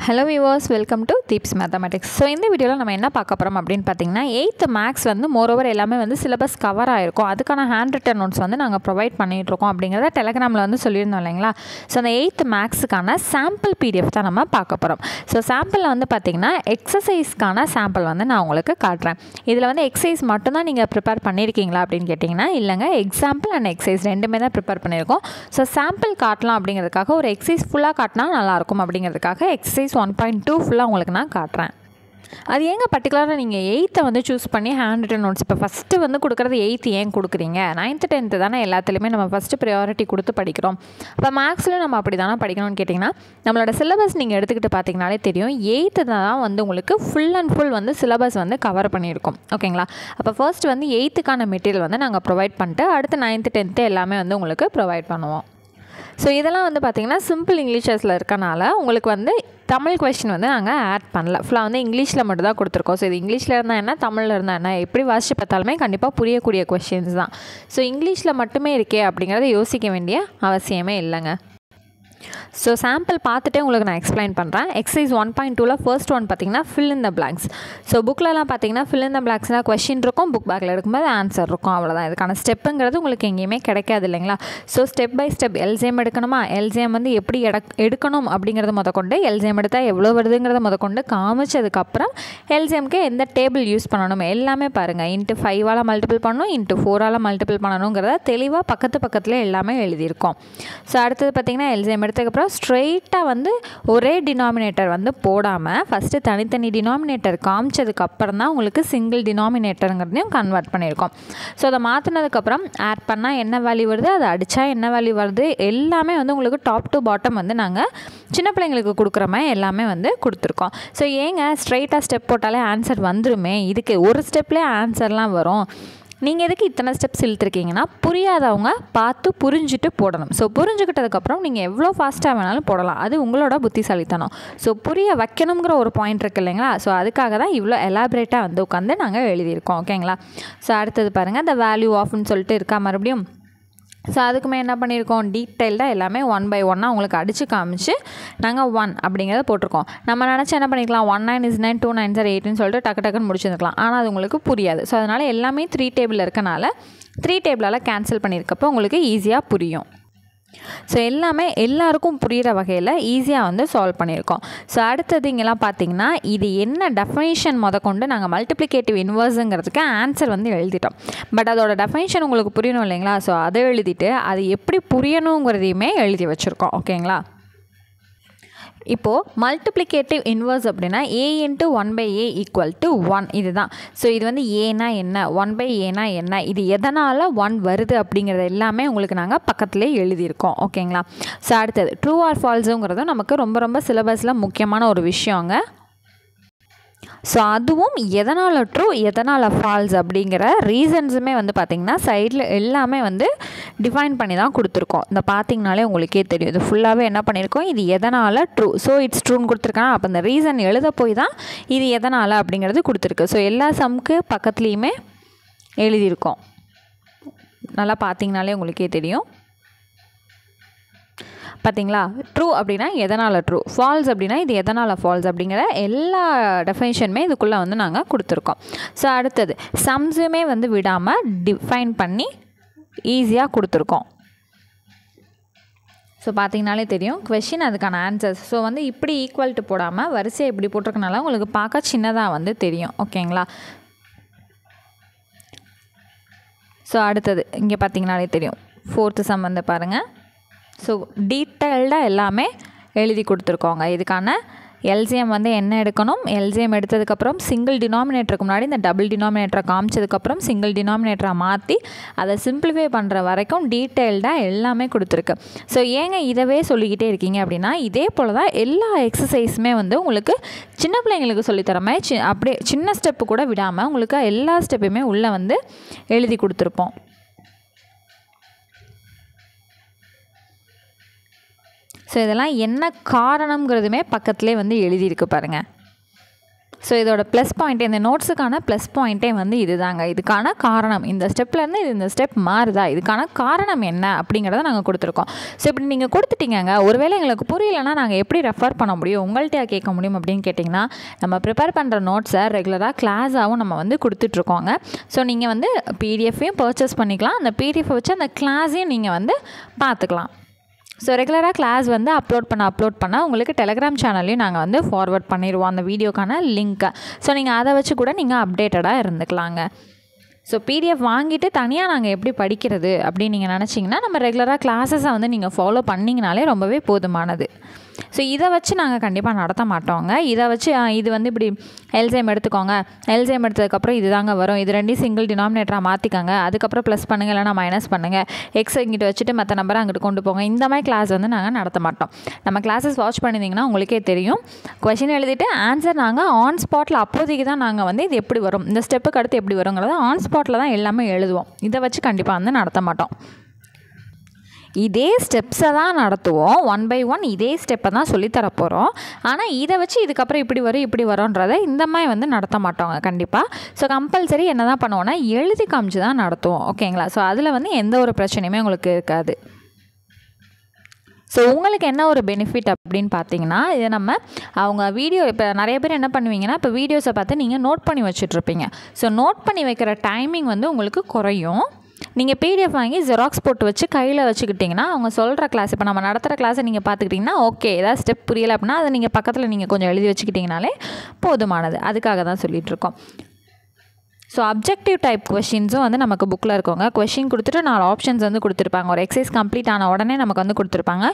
Hello viewers, welcome to Deeps Mathematics. So இந்த வீடியோல நம்ம என்ன பார்க்க போறோம் அப்படினு பாத்தீங்கன்னா 8th maths வந்து moreover எல்லாமே வந்து syllabus cover ஆயிருக்கும். அதுக்கான hand written notes வந்து நாங்க provide பண்ணிட்டு இருக்கோம் அப்படிங்கறத Telegramல வந்து சொல்லிருந்தோம் இல்லைங்களா. So அந்த 8th mathsக்கான sample PDF தான் நம்ம பார்க்க போறோம். So sampleல வந்து பாத்தீங்கன்னா exerciseக்கான sample வந்து நான் உங்களுக்கு காட்றேன். இதுல வந்து exercise மட்டும் தான் நீங்க prepare பண்ணிருக்கீங்களா அப்படினு கேட்டிங்கன்னா இல்லங்க example and exercise ரெண்டுமே தான் prepare பண்ணிருக்கோம். So sample காட்டலாம் அப்படிங்கிறதுக்காக ஒரு exercise full-ஆ காட்டினா நல்லா இருக்கும் அப்படிங்கிறதுக்காக exercise 1.2 ஃபுல்லாக உங்களுக்கு நான் காட்டுறேன். அது ஏங்க பர்டிகுலராக நீங்கள் 8th வந்து சூஸ் பண்ணி ஹேண்ட் ரிட்டன் நோட்ஸ் இப்போ ஃபஸ்ட்டு வந்து கொடுக்குறது 8th ஏன் கொடுக்குறீங்க 9th 10th தானே எல்லாத்துலேயுமே நம்ம ஃபஸ்ட்டு ப்ரையாரிட்டி கொடுத்து படிக்கிறோம். இப்போ மேக்ஸில் நம்ம அப்படி தானே படிக்கணும்னு கேட்டிங்கன்னா நம்மளோட சிலபஸ் நீங்கள் எடுத்துக்கிட்டு பார்த்தீங்கனாலே தெரியும் 8th தான் வந்து உங்களுக்கு ஃபுல் அண்ட் ஃபுல் வந்து சிலபஸ் வந்து கவர் பண்ணியிருக்கோம். ஓகேங்களா. அப்போ ஃபர்ஸ்ட் வந்து 8th மெட்டீரியல் வந்து நாங்கள் ப்ரொவைட் பண்ணிட்டு அடுத்து 9th 10th எல்லாமே வந்து உங்களுக்கு ப்ரொவைட் பண்ணுவோம். ஸோ இதெல்லாம் வந்து பார்த்திங்கன்னா சிம்பிள் இங்கிலீஷஸில் இருக்கனால உங்களுக்கு வந்து தமிழ் கொஸ்டின் வந்து நாங்கள் ஆட் பண்ணல. ஃபுல்லாக வந்து இங்கிலீஷில் மட்டும் தான் கொடுத்துருக்கோம். ஸோ இது இங்கிலீஷில் இருந்தால் என்ன தமிழில் இருந்தால் என்ன எப்படி வாசித்து பார்த்தாலுமே கண்டிப்பாக புரியக்கூடிய கொஸ்டின்ஸ் தான். ஸோ இங்கிலீஷில் மட்டுமே இருக்கே அப்படிங்கிறத யோசிக்க வேண்டிய அவசியமே இல்லைங்க. ஸோ சாம்பிள் பார்த்துட்டே உங்களுக்கு நான் எக்ஸ்பிளைன் பண்ணுறேன். எக்ஸசைஸ் 1.2ல ஃபர்ஸ்ட் ஒன் பார்த்தீங்கன்னா fill in the blanks. So புக்கிலலாம் பார்த்தீங்கன்னா ஃபில் இன் த பிளாங்க்ஸ்னால் கொஸ்டின் இருக்கும், புக் பேக்கில் எடுக்கும்போது ஆன்சர் இருக்கும், அவ்வளோதான். இதுக்கான ஸ்டெப்புங்கிறது உங்களுக்கு எங்கேயுமே கிடைக்காது இல்லைங்களா. So step by step LCM எடுக்கணுமா, எல்சிஎம் வந்து எப்படி எடுக்கணும் அப்படிங்கிறத முதற்கொண்டு எல்சிஎம் எடுத்தால் எவ்வளோ வருதுங்கிறத முதற்கொண்டு காமிச்சதுக்கப்புறம் எல்சிஎம்க்கு எந்த டேபிள் யூஸ் பண்ணணும் எல்லாமே பாருங்கள். இன்ட்டு 5ஆல் மல்டிபிள் பண்ணணும், இன்ட்டு 4ஆல் மல்டிபிள் பண்ணணுங்கிறத தெளிவாக பக்கத்தில் எல்லாமே எழுதியிருக்கோம். ஸோ அடுத்தது பார்த்திங்கன்னா எல்சிஎம் எடுத்ததுக்கப்புறம் ஸ்ட்ரெயிட்டாக வந்து ஒரே டினாமினேட்டர் வந்து போடாமல் ஃபஸ்ட்டு தனித்தனி டினாமினேட்டர் காமிச்சதுக்கப்புறம் தான் உங்களுக்கு சிங்கிள் டினாமினேட்டருங்கிறதையும் கன்வெர்ட் பண்ணியிருக்கோம். ஸோ அதை மாற்றினதுக்கப்புறம் ஆட் பண்ணால் என்ன வேல்யூ வருது, அதை அடித்தா என்ன வேல்யூ வருது எல்லாமே வந்து உங்களுக்கு டாப் டு பாட்டம் வந்து நாங்கள் சின்ன பிள்ளைங்களுக்கு கொடுக்குற மாதிரி எல்லாமே வந்து கொடுத்துருக்கோம். ஸோ ஏங்க ஸ்ட்ரெயிட்டாக ஸ்டெப் போட்டாலே ஆன்சர் வந்துருமே, இதுக்கு ஒரு ஸ்டெப்லேயே ஆன்சர்லாம் வரும், நீங்கள் எதுக்கு இத்தனை ஸ்டெப்ஸ் இழுத்துருக்கீங்கன்னா புரியாதவங்க பார்த்து புரிஞ்சுட்டு போடணும். ஸோ புரிஞ்சுக்கிட்டதுக்கப்புறம் நீங்கள் எவ்வளோ ஃபாஸ்ட்டாக வேணாலும் போடலாம், அது உங்களோட புத்திசாலித்தனம். ஸோ புரிய வைக்கணுங்கிற ஒரு பாயிண்ட் இருக்குது இல்லைங்களா. ஸோ அதுக்காக தான் இவ்வளோ எலாபரேட்டாக வந்து உட்காந்து நாங்கள் எழுதியிருக்கோம். ஓகேங்களா. ஸோ அடுத்தது பாருங்கள் the value ofன்னு சொல்லிட்டு இருக்கா மறுபடியும். ஸோ அதுக்குமே என்ன பண்ணியிருக்கோம், டீட்டெயில்டாக எல்லாமே 1 by 1 உங்களுக்கு அடித்து காமிச்சு நாங்கள் 1 அப்படிங்கிறத போட்டிருக்கோம். நம்ம நினச்சி என்ன பண்ணிக்கலாம் 1 9 is 9 2 9 are 8ன்னு சொல்லிட்டு டக்குன்னு முடிச்சுருக்கலாம். ஆனால் அது உங்களுக்கு புரியாது. ஸோ அதனால் எல்லாமே 3 டேபிள் இருக்கனால 3 டேபிளால் கேன்சல் பண்ணியிருக்கப்போ உங்களுக்கு ஈஸியாக புரியும். ஸோ எல்லாமே எல்லாருக்கும் புரிகிற வகையில் ஈஸியாக வந்து சால்வ் பண்ணியிருக்கோம். ஸோ அடுத்தது இங்கெல்லாம் பார்த்தீங்கன்னா இது என்ன டெஃபினேஷன் முதற்கொண்டு நாங்கள் மல்டிப்ளிகேட்டிவ் இன்வர்ஸுங்கிறதுக்கு ஆன்சர் வந்து எழுதிட்டோம். பட் அதோட டெஃபினேஷன் உங்களுக்கு புரியணும் இல்லைங்களா. ஸோ அதை எழுதிட்டு அது எப்படி புரியணுங்கிறதையுமே எழுதி வச்சுருக்கோம். ஓகேங்களா. இப்போது மல்டிப்ளிகேட்டிவ் இன்வர்ஸ் அப்படின்னா a into 1 by a equal to 1 இதுதான். ஸோ இது வந்து ஏனா என்ன, 1 by ஏனா என்ன, இது எதனால் 1 வருது அப்படிங்கிறது எல்லாமே உங்களுக்கு நாங்கள் பக்கத்துலேயே எழுதியிருக்கோம். ஓகேங்களா. ஸோ அடுத்தது ட்ரூ ஆர் ஃபால்ஸுங்கிறதும் நமக்கு ரொம்ப சிலபஸில் முக்கியமான ஒரு விஷயங்க. ஸோ அதுவும் எதனால் ட்ரூ எதனால் ஃபால்ஸ் அப்படிங்கிற ரீசன்ஸுமே வந்து பார்த்திங்கன்னா சைடில் எல்லாமே வந்து டிஃபைன் பண்ணி தான் கொடுத்துருக்கோம். இந்த பார்த்திங்கனாலே உங்களுக்கே தெரியும் இது ஃபுல்லாகவே என்ன பண்ணியிருக்கோம், இது எதனால் ட்ரூ, ஸோ இட்ஸ் ட்ரூன்னு கொடுத்துருக்காங்க. அப்போ இந்த ரீசன் எழுத போய் தான் இது எதனால் அப்படிங்கிறது கொடுத்துருக்கு. ஸோ எல்லா சம்க்கு பக்கத்துலேயுமே எழுதியிருக்கோம். நல்லா பார்த்திங்கனாலே உங்களுக்கே தெரியும். பார்த்தீங்களா. ட்ரூ அப்படின்னா எதனால் ட்ரூ, ஃபால்ஸ் அப்படின்னா இது எதனால் ஃபால்ஸ் அப்படிங்கிற எல்லா டெஃபினேஷனுமே இதுக்குள்ளே வந்து நாங்கள் கொடுத்துருக்கோம். ஸோ அடுத்தது சம்ஸுமே வந்து விடாமல் டிஃபைன் பண்ணி ஈஸியாக கொடுத்துருக்கோம். ஸோ பார்த்தீங்கனாலே தெரியும் கொஷின் அதுக்கான ஆன்சர்ஸ். ஸோ வந்து இப்படி ஈக்குவல் டு போடாமல் வரிசையை இப்படி போட்டிருக்கனால உங்களுக்கு பார்க்க சின்னதாக வந்து தெரியும். ஓகேங்களா. ஸோ அடுத்தது இங்கே பார்த்தீங்கனாலே தெரியும் 4th சம் வந்து பாருங்கள். ஸோ டீட்டெயில்டாக எல்லாமே எழுதி கொடுத்துருக்கோங்க. இதுக்கான எல்சிஎம் வந்து என்ன எடுக்கணும், எல்சிஎம் எடுத்ததுக்கப்புறம் சிங்கிள் டினாமினேட்டருக்கு முன்னாடி இந்த டபுள் டினாமினேட்டரை காமிச்சதுக்கப்புறம் சிங்கிள் டினாமினேட்டரை மாற்றி அதை சிம்பிளிஃபை பண்ணுற வரைக்கும் டீட்டெயில்டாக எல்லாமே கொடுத்துருக்கு. ஸோ ஏங்க இதவே சொல்லிக்கிட்டே இருக்கீங்க அப்படின்னா இதே போல் தான் எல்லா எக்ஸசைஸுமே வந்து உங்களுக்கு சின்ன பிள்ளைங்களுக்கு சொல்லித்தர மாதிரி அப்படியே சின்ன ஸ்டெப்பு கூட விடாமல் உங்களுக்கு எல்லா ஸ்டெப்பையுமே உள்ளே வந்து எழுதி கொடுத்துருப்போம். ஸோ இதெல்லாம் என்ன காரணங்கிறதுமே பக்கத்துலேயே வந்து எழுதியிருக்கு பாருங்கள். ஸோ இதோட ப்ளஸ் பாயிண்ட்டே இந்த நோட்ஸுக்கான ப்ளஸ் பாயிண்ட்டே வந்து இதுதாங்க. இதுக்கான காரணம் இந்த ஸ்டெப்லேருந்து இந்த ஸ்டெப் மாறுதா, இதுக்கான காரணம் என்ன அப்படிங்கிறத நாங்கள் கொடுத்துருக்கோம். ஸோ இப்படி நீங்கள் கொடுத்துட்டீங்க, ஒருவேளை எங்களுக்கு புரியலைன்னா நாங்கள் எப்படி ரெஃபர் பண்ண முடியும், உங்கள்கிட்ட கேட்க முடியும் அப்படின்னு கேட்டிங்கன்னா, நம்ம ப்ரிப்பேர் பண்ணுற நோட்ஸை ரெகுலராக கிளாஸாகவும் நம்ம வந்து கொடுத்துட்ருக்கோங்க. ஸோ நீங்கள் வந்து பிடிஎஃப்பையும் பர்ச்சேஸ் பண்ணிக்கலாம், அந்த பிடிஎஃப்பை வச்சு அந்த கிளாஸையும் நீங்கள் வந்து பார்த்துக்கலாம். ஸோ ரெகுலராக கிளாஸ் வந்து அப்லோட் பண்ண உங்களுக்கு டெலகிராம் சேனல்லையும் நாங்கள் வந்து ஃபார்வர்ட் பண்ணிடுவோம் அந்த வீடியோக்கான லிங்க்கை. ஸோ நீங்கள் அதை வச்சு கூட நீங்கள் அப்டேட்டடாக இருந்துக்கலாங்க. ஸோ பிடிஎஃப் வாங்கிட்டு தனியாக நாங்கள் எப்படி படிக்கிறது அப்படின்னு நீங்கள் நினச்சிங்கன்னா, நம்ம ரெகுலராக கிளாஸஸை வந்து நீங்கள் ஃபாலோ பண்ணிங்கனாலே ரொம்பவே போதுமானது. ஸோ இதை வச்சு நாங்கள் கண்டிப்பாக நடத்த மாட்டோங்க. இதை வச்சு இது வந்து இப்படி எல்சிஎம் எடுத்துக்கோங்க, எல்சிஎம் எடுத்ததுக்கப்புறம் இது தாங்க வரும், இது ரெண்டையும் சிங்கிள் டினாமினேட்டராக மாற்றிக்கோங்க, அதுக்கப்புறம் ப்ளஸ் பண்ணுங்கள் இல்லைனா மைனஸ் பண்ணுங்கள், எக்ஸ் இங்கிட்ட வச்சுட்டு மற்ற நம்பரை அங்கிட்டு கொண்டு போங்க, இந்த மாதிரி கிளாஸ் வந்து நாங்கள் நடத்த மாட்டோம். நம்ம கிளாஸஸ் வாட்ச் பண்ணியிருந்தீங்கன்னா உங்களுக்கே தெரியும். கொஷின் எழுதிட்டு ஆன்சர் நாங்கள் ஆன் ஸ்பாட்டில் அப்போதைக்கு தான் நாங்கள் வந்து இது எப்படி வரும், இந்த ஸ்டெப்புக்கு அடுத்து எப்படி வருங்கிறத ஆன் ஸ்பாட்டில் தான் எல்லாமே எழுதுவோம். இதை வச்சு கண்டிப்பாக வந்து நடத்த மாட்டோம். இதே ஸ்டெப்ஸை தான் நடத்துவோம், 1 by 1 இதே ஸ்டெப்பை தான் சொல்லித்தர போகிறோம். ஆனால் இதை வச்சு இதுக்கப்புறம் இப்படி வரும்ன்றதை இந்த மாதிரி வந்து நடத்த மாட்டோங்க கண்டிப்பாக. ஸோ கம்பல்சரி என்ன தான் பண்ணுவோன்னா எழுதி காமிச்சு தான் நடத்துவோம். ஓகேங்களா? ஸோ அதில் வந்து எந்த ஒரு பிரச்சனையுமே உங்களுக்கு இருக்காது. ஸோ உங்களுக்கு என்ன ஒரு பெனிஃபிட் அப்படின்னு பார்த்தீங்கன்னா, இதை நம்ம அவங்க வீடியோ இப்போ நிறைய பேர் என்ன பண்ணுவீங்கன்னா, இப்போ வீடியோஸை பார்த்து நீங்கள் நோட் பண்ணி வச்சுட்ருப்பீங்க. ஸோ நோட் பண்ணி வைக்கிற டைமிங் வந்து உங்களுக்கு குறையும். நீங்கள் பிடிஎஃப் வாங்கி ஜெராக்ஸ் போட்டு வச்சு கையில் வச்சுக்கிட்டிங்கன்னா, அவங்க சொல்கிற கிளாஸ் இப்போ நம்ம நடத்துகிற கிளாஸை நீங்கள் பார்த்துக்கிட்டிங்கன்னா, ஓகே ஏதாவது ஸ்டெப் புரியலை அப்படின்னா அதை நீங்கள் பக்கத்தில் நீங்கள் கொஞ்சம் எழுதி வச்சுக்கிட்டிங்கனாலே போதுமானது. அதுக்காக தான் சொல்லிகிட்ருக்கோம். ஸோ அப்ஜெக்டிவ் டைப் கொஷின்ஸும் வந்து நமக்கு புக்கில் இருக்கோங்க. கொஷின் கொடுத்துட்டு 4 ஆப்ஷன்ஸ் வந்து கொடுத்துருப்பாங்க. ஒரு எக்ஸசைஸ் கம்ப்ளீட் ஆன உடனே நமக்கு வந்து கொடுத்துருப்பாங்க.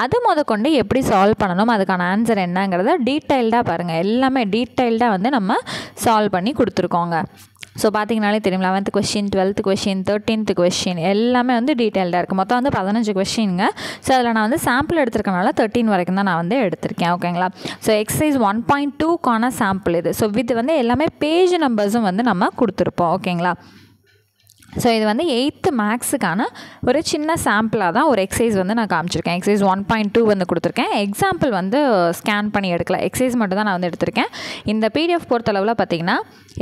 அது கொண்டு எப்படி சால்வ் பண்ணணும், அதுக்கான ஆன்சர் என்னங்கிறத டீட்டெயில்டாக பாருங்கள். எல்லாமே டீட்டெயில்டாக வந்து நம்ம சால்வ் பண்ணி கொடுத்துருக்கோங்க. ஸோ பார்த்தீங்கனாலே தெரியும், 11th question, 12th question, 13th question எல்லாமே வந்து டீட்டெயில்டாக இருக்குது. மொத்தம் வந்து 15 கொஷினுங்க. ஸோ அதில் நான் வந்து சாம்பிள் எடுத்துருக்கனால 13 வரைக்கும் தான் நான் வந்து எடுத்திருக்கேன். ஓகேங்களா? ஸோ எக்ஸசைஸ் 1.2க்கான சாம்பிள் இது. ஸோ இது வந்து எல்லாமே பேஜ் நம்பர்ஸும் வந்து நம்ம கொடுத்துருப்போம். ஓகேங்களா? ஸோ இது வந்து 8th மேக்ஸுக்கான ஒரு சின்ன சாம்பிளாக தான் ஒரு எக்ஸசைஸ் வந்து நான் காமிச்சிருக்கேன். எக்ஸசைஸ் 1.2 வந்து கொடுத்துருக்கேன். எக்ஸாம்பிள் வந்து ஸ்கேன் பண்ணி எடுக்கல, எக்ஸசைஸ் மட்டும் தான் நான் வந்து எடுத்திருக்கேன். இந்த பிடிஎஃப் பொறுத்தளவில் பார்த்திங்கன்னா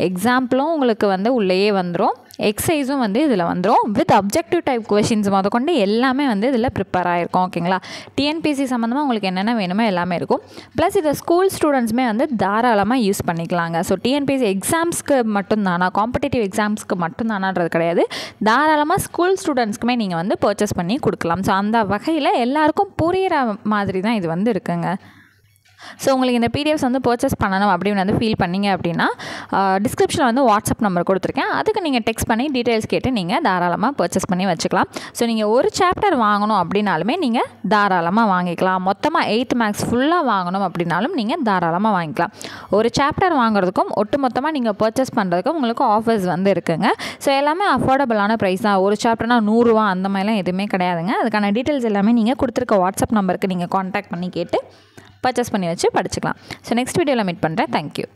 எக்ஸாம்பிளும் உங்களுக்கு வந்து உள்ளேயே வந்துடும், எக்ஸசைஸும் வந்து இதில் வந்துடும். வித் அப்ஜெக்டிவ் டைப் கொஷின்ஸ் கொண்டு எல்லாமே வந்து இதில் ப்ரிப்பேர் ஆகிருக்கும். ஓகேங்களா? டிஎன்பிசி சம்மந்தமாக உங்களுக்கு என்னென்ன வேணுமோ எல்லாமே இருக்கும். ப்ளஸ் இதை ஸ்கூல் ஸ்டூடெண்ட்ஸுமே வந்து தாராளமாக யூஸ் பண்ணிக்கலாங்க. ஸோ டிஎன்பிசி எக்ஸாம்ஸ்க்கு மட்டும்தானா, காம்படிட்டிவ் எக்ஸாம்ஸ்க்கு மட்டும்தானான்றது கிடையாது, தாராளமாக ஸ்கூல் ஸ்டூடெண்ட்ஸ்க்குமே நீங்கள் வந்து பர்ச்சேஸ் பண்ணி கொடுக்கலாம். ஸோ அந்த வகையில் எல்லாருக்கும் புரிகிற மாதிரி தான் இது வந்து இருக்குங்க. ஸோ உங்களுக்கு இந்த பிடிஎஃப்ஸ் வந்து பர்ச்சேஸ் பண்ணணும் அப்படின்னு வந்து ஃபீல் பண்ணிங்க அப்படின்னா, டிஸ்கிரிப்ஷனில் வந்து வாட்ஸ்அப் நம்பர் கொடுத்துருக்கேன். அதுக்கு நீங்கள் டெக்ஸ்ட் பண்ணி டீட்டெயில்ஸ் கேட்டு நீங்கள் தாராளமாக பர்ச்சேஸ் பண்ணி வச்சுக்கலாம். ஸோ நீங்கள் ஒரு சாப்டர் வாங்கணும் அப்படின்னாலுமே நீங்கள் தாராளமாக வாங்கிக்கலாம். மொத்தமாக 8th மேக்ஸ் ஃபுல்லாக வாங்கணும் அப்படின்னாலும் நீங்கள் தாராளமாக வாங்கிக்கலாம். ஒரு சாப்டர் வாங்குறதுக்கும் ஒட்டு மொத்தமாக நீங்கள் பர்ச்சேஸ் பண்ணுறதுக்கும் உங்களுக்கு ஆஃபர்ஸ் வந்து இருக்குங்க. ஸோ எல்லாமே அஃபோர்டபுளான ப்ரைஸ் தான். ஒரு சாப்டர்னால் 100 ரூபா அந்த மாதிரிலாம் எதுவுமே கிடையாதுங்க. அதுக்கான டீட்டெயில்ஸ் எல்லாமே நீங்கள் கொடுத்துருக்க வாட்ஸ்அப் நம்பருக்கு நீங்கள் கான்டாக்ட் பண்ணி கேட்டு பர்ச்சேஸ் பண்ணி வச்சு படிச்சுக்கலாம். ஸோ நெக்ஸ்ட் வீடியோவில் மீட் பண்ணுறேன். தேங்க்யூ.